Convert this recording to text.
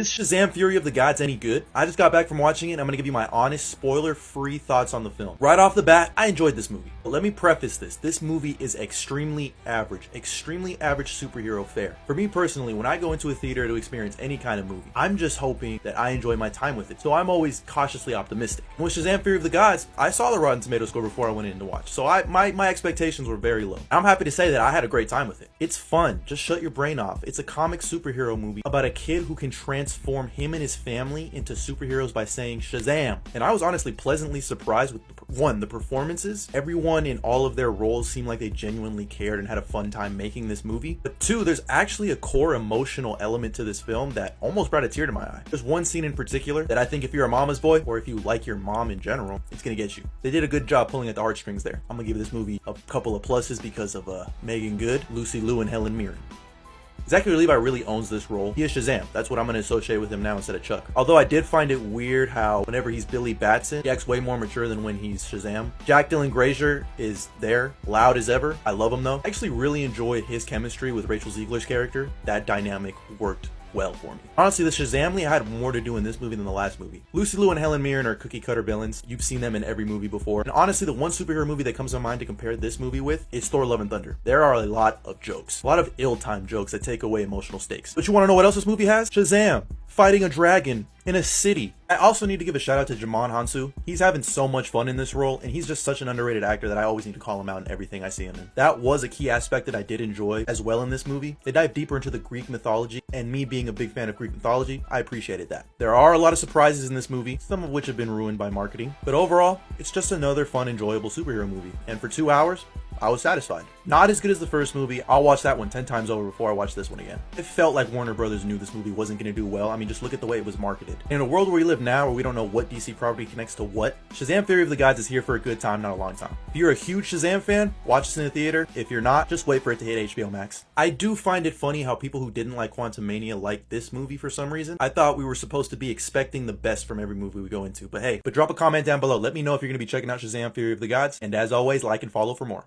Is Shazam Fury of the Gods any good? I just got back from watching it and I'm going to give you my honest, spoiler-free thoughts on the film. Right off the bat, I enjoyed this movie. But let me preface this. This movie is extremely average superhero fare. For me personally, when I go into a theater to experience any kind of movie, I'm just hoping that I enjoy my time with it. So I'm always cautiously optimistic. And with Shazam Fury of the Gods, I saw the Rotten Tomatoes score before I went in to watch. So my expectations were very low. I'm happy to say that I had a great time with it. It's fun. Just shut your brain off. It's a comic superhero movie about a kid who can transform him and his family into superheroes by saying Shazam. And I was honestly pleasantly surprised with the performances. Everyone in all of their roles seemed like they genuinely cared and had a fun time making this movie. But two, there's actually a core emotional element to this film that almost brought a tear to my eye. There's one scene in particular that I think if you're a mama's boy, or if you like your mom in general, it's gonna get you. They did a good job pulling at the heartstrings there. I'm gonna give this movie a couple of pluses because of Megan Good, Lucy Liu, and Helen Mirren. Zachary Levi really owns this role. He is Shazam. That's what I'm going to associate with him now instead of Chuck. Although I did find it weird how whenever he's Billy Batson, he acts way more mature than when he's Shazam. Jack Dylan Grazer is there, loud as ever. I love him though. I actually really enjoyed his chemistry with Rachel Ziegler's character. That dynamic worked well for me. Honestly, the Shazamly had more to do in this movie than the last movie. Lucy Liu and Helen Mirren are cookie cutter villains. You've seen them in every movie before. And honestly, the one superhero movie that comes to mind to compare this movie with is Thor: Love and Thunder. There are a lot of jokes. A lot of ill-timed jokes that take away emotional stakes. But you want to know what else this movie has? Shazam fighting a dragon in a city. I also need to give a shout out to Jamon Hansu. He's having so much fun in this role, and he's just such an underrated actor that I always need to call him out in everything I see him in. That was a key aspect that I did enjoy as well in this movie. They dive deeper into the Greek mythology, and me being a big fan of Greek mythology, I appreciated that. There are a lot of surprises in this movie, some of which have been ruined by marketing, but overall, it's just another fun, enjoyable superhero movie. And for 2 hours, I was satisfied. Not as good as the first movie. I'll watch that one 10 times over before I watch this one again. It felt like Warner Brothers knew this movie wasn't going to do well. I mean, just look at the way it was marketed. In a world where we live now, where we don't know what DC property connects to what, Shazam Fury of the Gods is here for a good time, not a long time. If you're a huge Shazam fan, watch this in the theater. If you're not, just wait for it to hit HBO Max. I do find it funny how people who didn't like Quantumania like this movie for some reason. I thought we were supposed to be expecting the best from every movie we go into. But hey, drop a comment down below. Let me know if you're going to be checking out Shazam Fury of the Gods. And as always, like and follow for more.